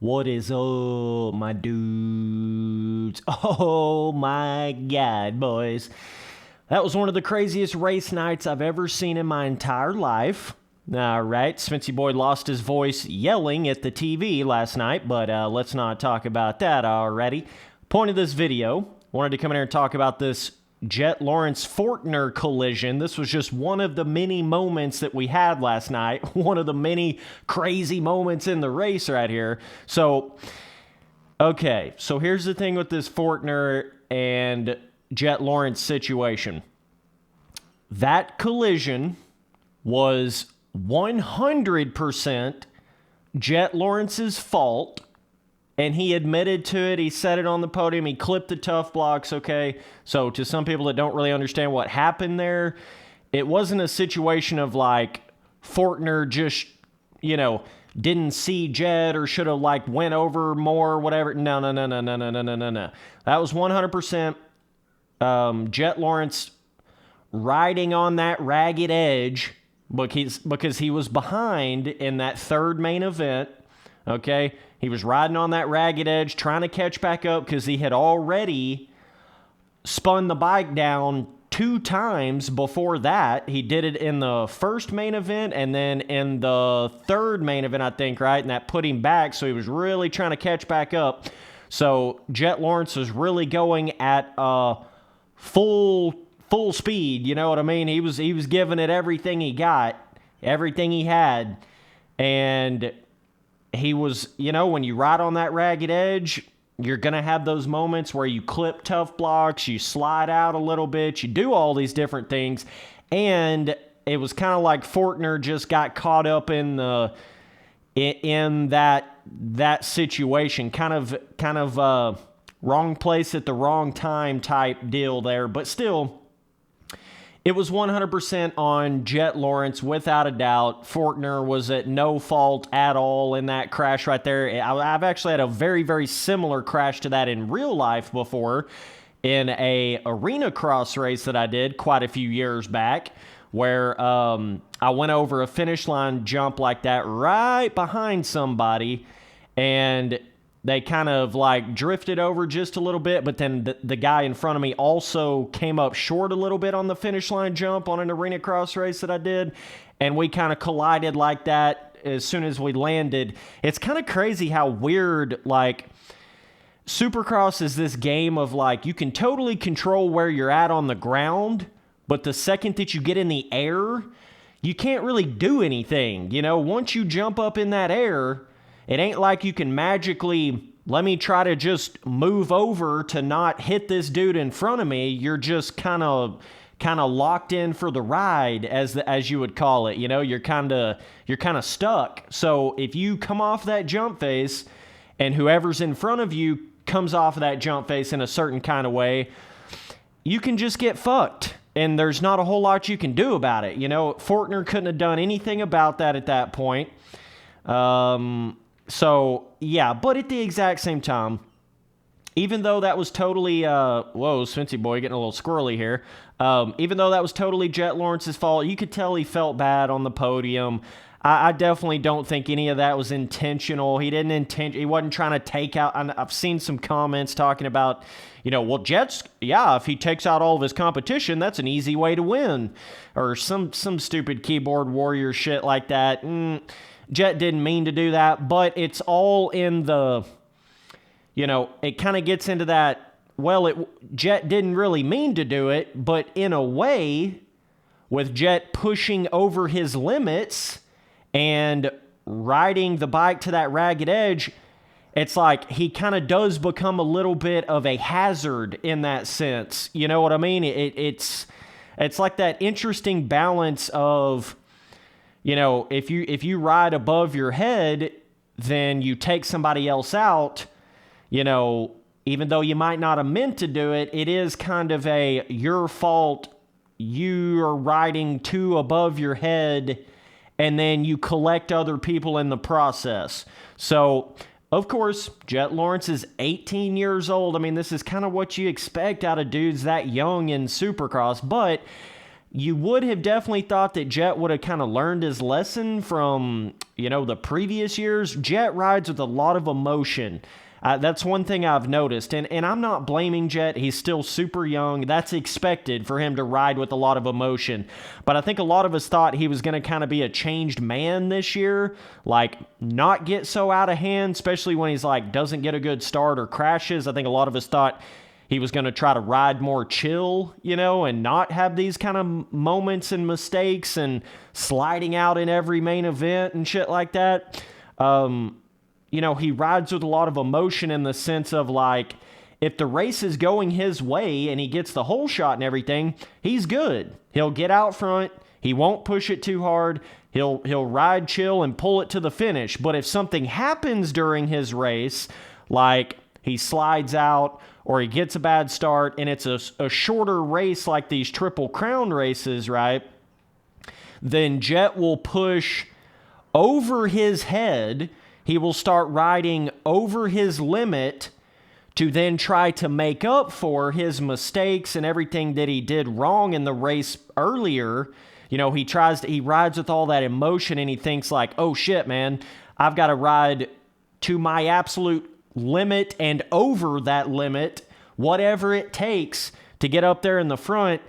What is up, my dudes? Oh my God, boys. That was one of the craziest race nights I've ever seen in my entire life. All right, Spency Boy lost his voice yelling at the TV last night, but let's not talk about that already. Point of this video, wanted to come in here and talk about this Jett Lawrence Forkner collision. This was just one of the many moments that we had last night. One of the many crazy moments in the race right here. So here's the thing with this Forkner and Jett Lawrence situation. That collision was 100% Jett Lawrence's fault. And he admitted to it. He said it on the podium. He clipped the tough blocks, okay? So to some people that don't really understand what happened there, it wasn't a situation of like Forkner just, didn't see Jett or should have like went over more or whatever. No. That was 100% Jett Lawrence riding on that ragged edge because he was behind in that third main event, okay? He was riding on that ragged edge, trying to catch back up because he had already spun the bike down 2 times before that. He did it in the first main event and then in the third main event, I think, right? And that put him back, so he was really trying to catch back up. So Jett Lawrence was really going at full speed, you know what I mean? He was giving it everything he got, everything he had, and he was, when you ride on that ragged edge, you're going to have those moments where you clip tough blocks, you slide out a little bit, you do all these different things. And it was kind of like Forkner just got caught up in that situation, kind of wrong place at the wrong time type deal there. But still, it was 100% on Jett Lawrence, without a doubt. Forkner was at no fault at all in that crash right there. I've actually had a very, very similar crash to that in real life before in a arena cross race that I did quite a few years back, where I went over a finish line jump like that right behind somebody, and they kind of like drifted over just a little bit, but then the guy in front of me also came up short a little bit on the finish line jump on an arena cross race that I did, and we kind of collided like that as soon as we landed. It's kind of crazy how weird, like, Supercross is this game of like, you can totally control where you're at on the ground, but the second that you get in the air, you can't really do anything. Once you jump up in that air, it ain't like you can magically, let me try to just move over to not hit this dude in front of me. You're just kind of locked in for the ride, as you would call it. You're kind of stuck. So if you come off that jump face and whoever's in front of you comes off of that jump face in a certain kind of way, you can just get fucked. And there's not a whole lot you can do about it. Forkner couldn't have done anything about that at that point. So, yeah, but at the exact same time, even though that was totally, whoa, Spency Boy getting a little squirrely here. Even though that was totally Jett Lawrence's fault, you could tell he felt bad on the podium. I definitely don't think any of that was intentional. He wasn't trying to take out, I've seen some comments talking about, well, Jett's, if he takes out all of his competition, that's an easy way to win. Or some stupid keyboard warrior shit like that. Jett didn't mean to do that, but it's all in the, it kind of gets into that, Jett didn't really mean to do it, but in a way, with Jett pushing over his limits and riding the bike to that ragged edge, it's like he kind of does become a little bit of a hazard in that sense. You know what I mean? It's like that interesting balance of, if you ride above your head, then you take somebody else out, even though you might not have meant to do it, it is kind of your fault. You are riding too above your head, and then you collect other people in the process. So, of course, Jett Lawrence is 18 years old. I mean, this is kind of what you expect out of dudes that young in Supercross, but you would have definitely thought that Jett would have kind of learned his lesson from, the previous years. Jett rides with a lot of emotion. That's one thing I've noticed. And I'm not blaming Jett. He's still super young. That's expected for him to ride with a lot of emotion. But I think a lot of us thought he was going to kind of be a changed man this year. Like, not get so out of hand, especially when he's like, doesn't get a good start or crashes. I think a lot of us thought he was going to try to ride more chill, and not have these kind of moments and mistakes and sliding out in every main event and shit like that. He rides with a lot of emotion in the sense of, like, if the race is going his way and he gets the whole shot and everything, he's good. He'll get out front. He won't push it too hard. He'll ride chill and pull it to the finish. But if something happens during his race, like he slides out or he gets a bad start, and it's a shorter race like these Triple Crown races, right? Then Jett will push over his head. He will start riding over his limit to then try to make up for his mistakes and everything that he did wrong in the race earlier. He rides with all that emotion, and he thinks like, oh shit, man, I've got to ride to my absolute limit and over that limit, whatever it takes to get up there in the front.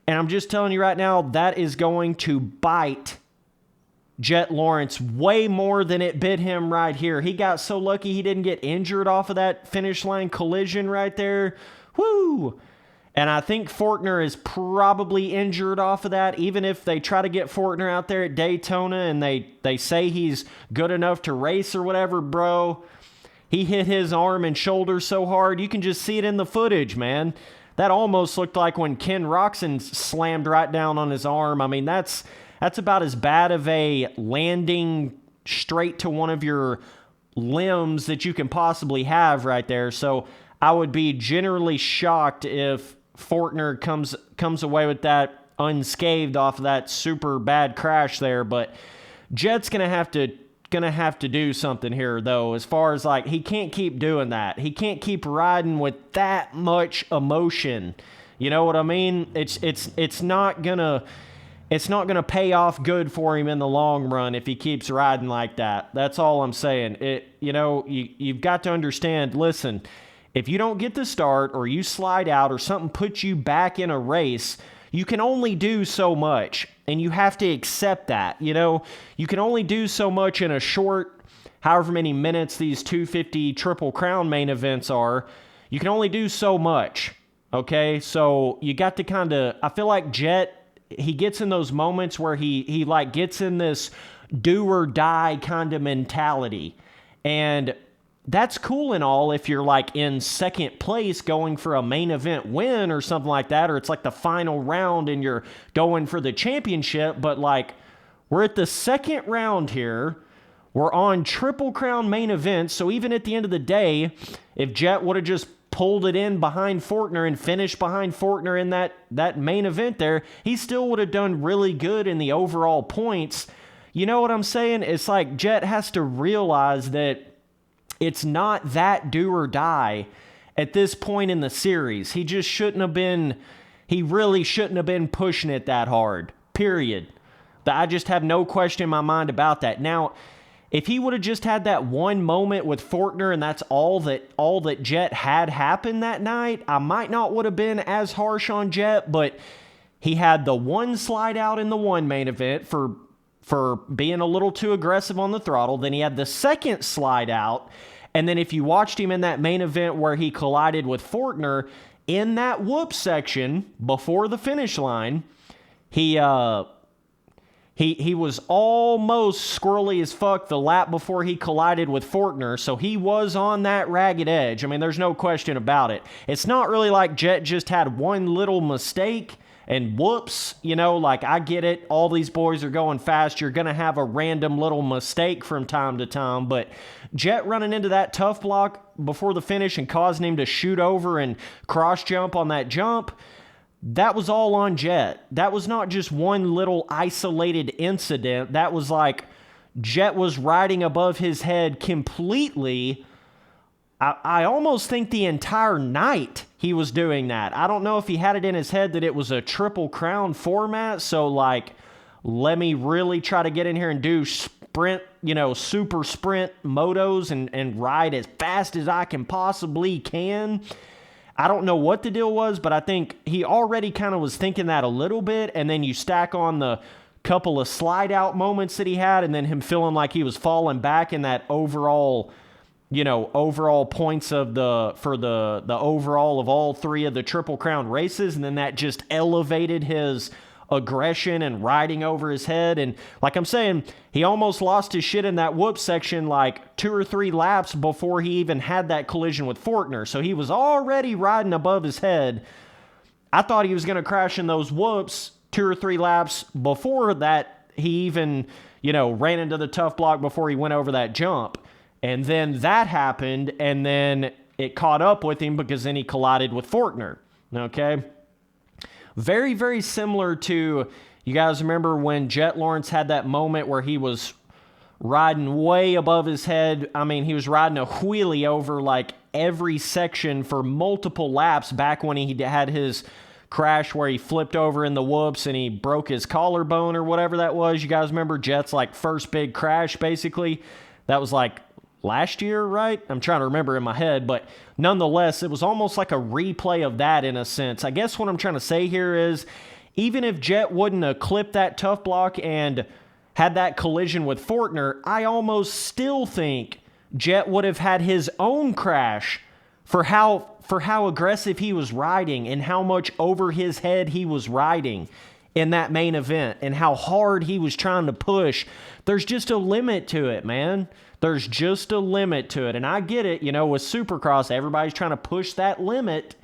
And I'm just telling you right now, that is going to bite Jett Lawrence way more than it bit him right here. He got so lucky he didn't get injured off of that finish line collision right there. Woo! And I think Forkner is probably injured off of that. Even if they try to get Forkner out there at Daytona and they say he's good enough to race or whatever, bro, he hit his arm and shoulder so hard, you can just see it in the footage, man. That almost looked like when Ken Roczen slammed right down on his arm. I mean, that's about as bad of a landing straight to one of your limbs that you can possibly have right there. So I would be generally shocked if Forkner comes away with that unscathed off of that super bad crash there. But Jett's gonna have to do something here, though, as far as, like, he can't keep doing that. He can't keep riding with that much emotion. You know what I mean? It's not gonna pay off good for him in the long run if he keeps riding like that. That's all I'm saying. You've got to understand, listen, if you don't get the start or you slide out or something puts you back in a race, you can only do so much, and you have to accept that. You can only do so much in a short, however many minutes these 250 Triple Crown main events are. You can only do so much, okay? So you got to kind of, I feel like Jett, he gets in those moments where he like gets in this do or die kind of mentality. And that's cool and all if you're like in second place going for a main event win or something like that, or it's like the final round and you're going for the championship. But like, we're at the second round here. We're on Triple Crown main events. So even at the end of the day, if Jett would have just pulled it in behind Forkner and finished behind Forkner in that main event there, he still would have done really good in the overall points. You know what I'm saying? It's like Jett has to realize that it's not that do or die at this point in the series. He really shouldn't have been pushing it that hard, period. I just have no question in my mind about that. Now, if he would have just had that one moment with Forkner and that's all that Jett had happened that night, I might not would have been as harsh on Jett, but he had the one slide out in the one main event for being a little too aggressive on the throttle. Then he had the second slide out. And then if you watched him in that main event where he collided with Forkner, in that whoop section before the finish line, he was almost squirrely as fuck the lap before he collided with Forkner, so he was on that ragged edge. I mean, there's no question about it. It's not really like Jett just had one little mistake and whoops, like, I get it. All these boys are going fast. You're going to have a random little mistake from time to time. But Jett running into that tough block before the finish and causing him to shoot over and cross jump on that jump, that was all on Jett. That was not just one little isolated incident. That was like Jett was riding above his head completely I almost think the entire night he was doing that. I don't know if he had it in his head that it was a Triple Crown format, so like, let me really try to get in here and do sprint, super sprint motos and ride as fast as I possibly can. I don't know what the deal was, but I think he already kind of was thinking that a little bit, and then you stack on the couple of slide out moments that he had, and then him feeling like he was falling back in that overall points for the overall of all three of the Triple Crown races, and then that just elevated his aggression and riding over his head. And like I'm saying, he almost lost his shit in that whoop section like 2 or 3 laps before he even had that collision with Forkner. So he was already riding above his head. I thought he was going to crash in those whoops 2 or 3 laps before that he even, ran into the tough block before he went over that jump. And then that happened, and then it caught up with him because then he collided with Forkner. Okay? Very, very similar to, you guys remember when Jett Lawrence had that moment where he was riding way above his head. I mean, he was riding a wheelie over like every section for multiple laps back when he had his crash where he flipped over in the whoops and he broke his collarbone or whatever that was. You guys remember Jett's like first big crash, basically? That was like last year, right? I'm trying to remember in my head, but nonetheless, it was almost like a replay of that in a sense. I guess what I'm trying to say here is, even if Jett wouldn't have clipped that tough block and had that collision with Forkner, I almost still think Jett would have had his own crash for how aggressive he was riding and how much over his head he was riding in that main event and how hard he was trying to push. There's just a limit to it, man. There's just a limit to it. And I get it, with Supercross, everybody's trying to push that limit.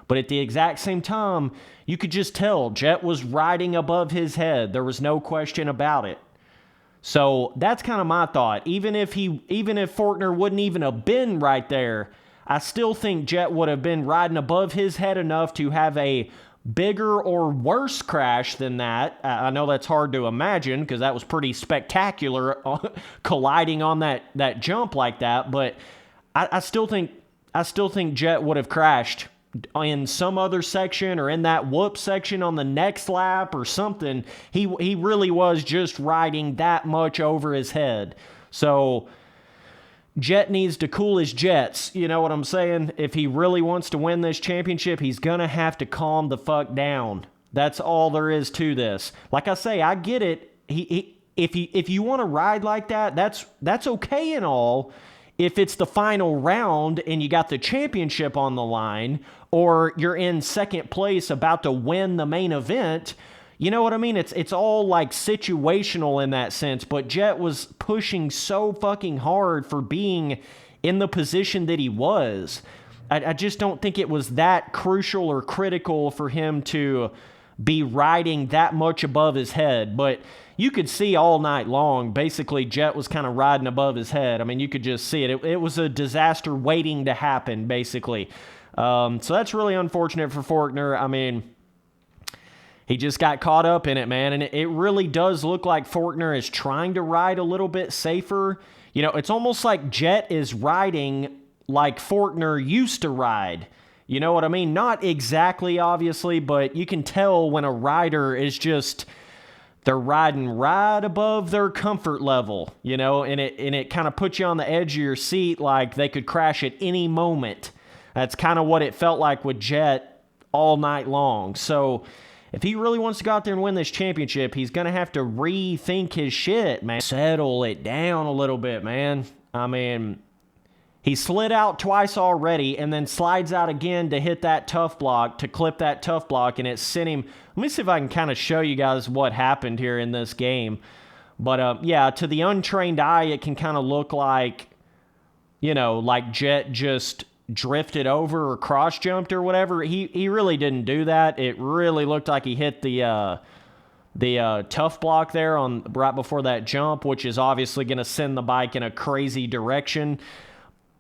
But at the exact same time, you could just tell Jett was riding above his head. There was no question about it. So that's kind of my thought. Even if Forkner wouldn't even have been right there, I still think Jett would have been riding above his head enough to have a bigger or worse crash than that. I know that's hard to imagine because that was pretty spectacular colliding on that jump like that, but I still think Jett would have crashed in some other section or in that whoop section on the next lap or something. He really was just riding that much over his head. So Jett needs to cool his jets, you know what I'm saying? If he really wants to win this championship, he's going to have to calm the fuck down. That's all there is to this. Like I say, I get it. If you want to ride like that, that's okay and all. If it's the final round and you got the championship on the line, or you're in second place about to win the main event, you know what I mean? It's all like situational in that sense, but Jett was pushing so fucking hard for being in the position that he was. I just don't think it was that crucial or critical for him to be riding that much above his head. But you could see all night long, basically Jett was kind of riding above his head. I mean, you could just see it. It was a disaster waiting to happen, basically. So that's really unfortunate for Forkner. I mean, he just got caught up in it, man. And it really does look like Forkner is trying to ride a little bit safer. It's almost like Jett is riding like Forkner used to ride. You know what I mean? Not exactly, obviously, but you can tell when a rider is just, they're riding right above their comfort level, and it kind of puts you on the edge of your seat like they could crash at any moment. That's kind of what it felt like with Jett all night long. So if he really wants to go out there and win this championship, he's going to have to rethink his shit, man. Settle it down a little bit, man. I mean, he slid out twice already and then slides out again to hit that tough block, to clip that tough block, and it sent him. Let me see if I can kind of show you guys what happened here in this game. But, yeah, to the untrained eye, it can kind of look like, like Jett just drifted over or cross jumped or whatever. He really didn't do that. It really looked like he hit the tough block there on right before that jump, which is obviously going to send the bike in a crazy direction.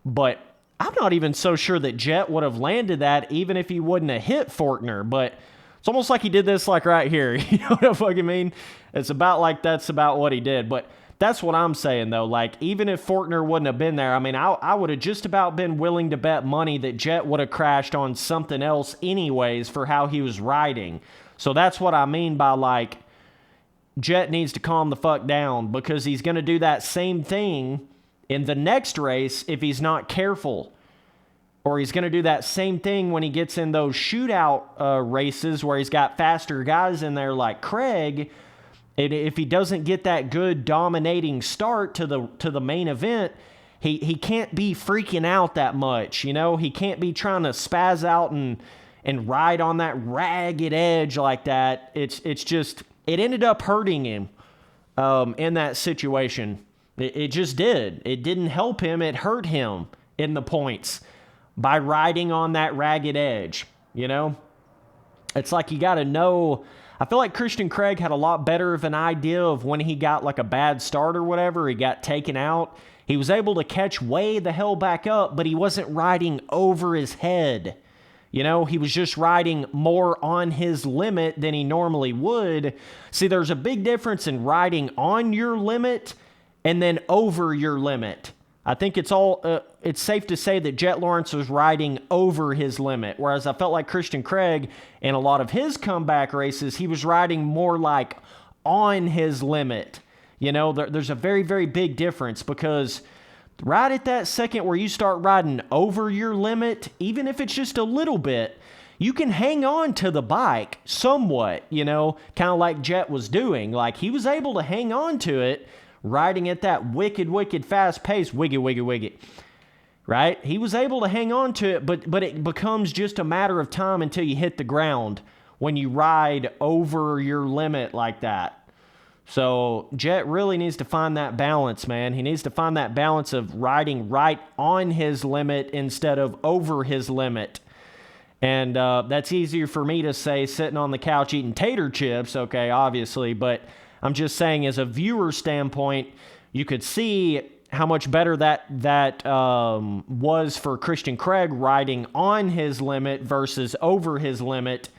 But I'm not even so sure that Jett would have landed that even if he wouldn't have hit Forkner. But it's almost like he did this like right here. You know what I fucking mean? It's about like that's about what he did. But That's what I'm saying, though. Like, even if Forkner wouldn't have been there, I mean, I would have just about been willing to bet money that Jett would have crashed on something else anyways for how he was riding. So that's what I mean by, like, Jett needs to calm the fuck down, because he's going to do that same thing in the next race if he's not careful. Or he's going to do that same thing when he gets in those shootout races where he's got faster guys in there like Craig. And if he doesn't get that good dominating start to the main event, he can't be freaking out that much, you know? He can't be trying to spaz out and ride on that ragged edge like that. It's just, it ended up hurting him in that situation. It just did. It didn't help him. It hurt him in the points by riding on that ragged edge, you know? It's like you got to know. I feel like Christian Craig had a lot better of an idea of when he got like a bad start or whatever, he got taken out. He was able to catch way the hell back up, but he wasn't riding over his head. You know, he was just riding more on his limit than he normally would. See, there's a big difference in riding on your limit and then over your limit. I think it's safe to say that Jett Lawrence was riding over his limit, whereas I felt like Christian Craig, in a lot of his comeback races, he was riding more like on his limit. You know, there's a very, very big difference, because right at that second where you start riding over your limit, even if it's just a little bit, you can hang on to the bike somewhat, you know, kind of like Jett was doing. Like, he was able to hang on to it, riding at that wicked, wicked fast pace, wiggy, right? He was able to hang on to it, but it becomes just a matter of time until you hit the ground when you ride over your limit like that. So Jett really needs to find that balance, man. He needs to find that balance of riding right on his limit instead of over his limit. And that's easier for me to say sitting on the couch eating tater chips, okay, obviously, but I'm just saying, as a viewer standpoint, you could see how much better that was for Christian Craig riding on his limit versus over his limit.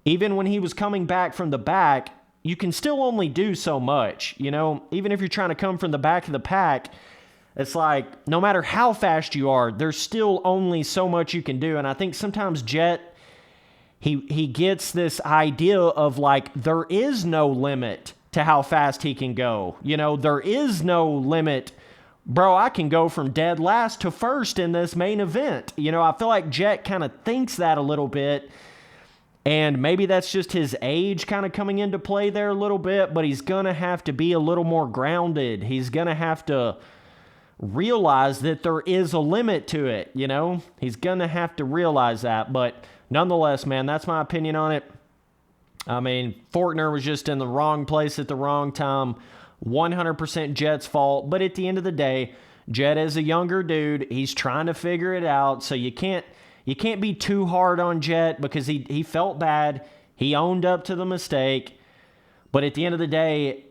Even when he was coming back from the back, you can still only do so much. You know, even if you're trying to come from the back of the pack, it's like no matter how fast you are, there's still only so much you can do. And I think sometimes Jett, he gets this idea of like there is no limit to how fast he can go. You know, there is no limit. Bro, I can go from dead last to first in this main event. You know, I feel like Jett kind of thinks that a little bit, and maybe that's just his age kind of coming into play there a little bit, but he's going to have to be a little more grounded. He's going to have to realize that there is a limit to it, you know? He's going to have to realize that, but nonetheless, man, that's my opinion on it. I mean, Forkner was just in the wrong place at the wrong time. 100% Jett's fault. But at the end of the day, Jett is a younger dude. He's trying to figure it out. So you can't be too hard on Jett, because he felt bad. He owned up to the mistake. But at the end of the day,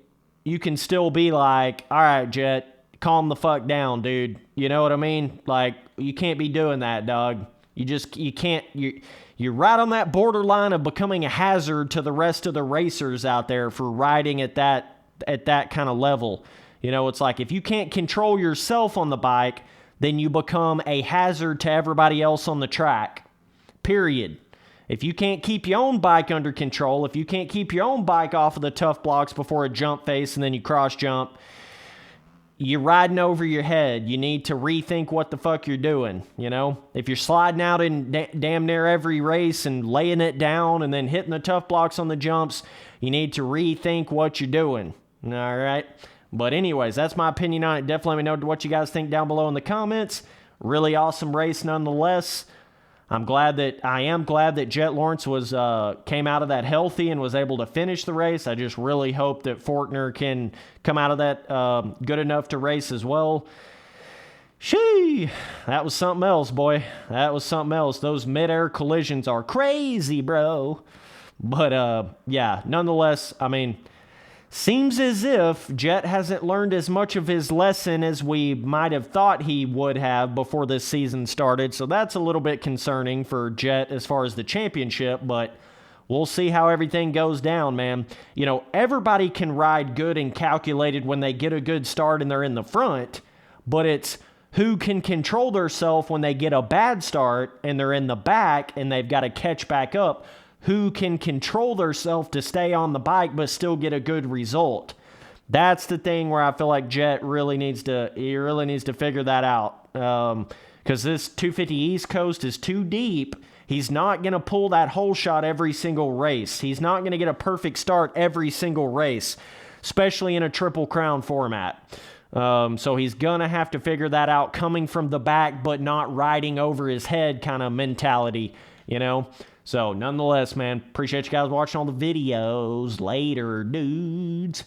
you can still be like, all right, Jett, calm the fuck down, dude. You know what I mean? Like, you can't be doing that, dog. You can't. You're right on that borderline of becoming a hazard to the rest of the racers out there for riding at that kind of level. You know, it's like if you can't control yourself on the bike, then you become a hazard to everybody else on the track. Period. If you can't keep your own bike under control, if you can't keep your own bike off of the tough blocks before a jump face and then you cross jump, you're riding over your head. You need to rethink what the fuck you're doing, you know? If you're sliding out in damn near every race and laying it down and then hitting the tough blocks on the jumps, you need to rethink what you're doing, all right? But anyways, that's my opinion on it. Definitely let me know what you guys think down below in the comments. Really awesome race nonetheless. I am glad that Jett Lawrence came out of that healthy and was able to finish the race. I just really hope that Forkner can come out of that good enough to race as well. Shee! That was something else, boy. That was something else. Those mid-air collisions are crazy, bro. But, yeah, nonetheless, I mean, seems as if Jett hasn't learned as much of his lesson as we might have thought he would have before this season started. So that's a little bit concerning for Jett as far as the championship. But We'll see how everything goes down, man. You know, everybody can ride good and calculated when they get a good start and they're in the front, but it's who can control themselves when they get a bad start and they're in the back and they've got to catch back up. Who can control themselves to stay on the bike but still get a good result? That's the thing where I feel like Jett really needs to figure that out. Because this 250 East Coast is too deep. He's not going to pull that hole shot every single race. He's not going to get a perfect start every single race, especially in a Triple Crown format. So he's going to have to figure that out, coming from the back but not riding over his head kind of mentality, you know? So nonetheless, man, appreciate you guys watching all the videos. Later, dudes.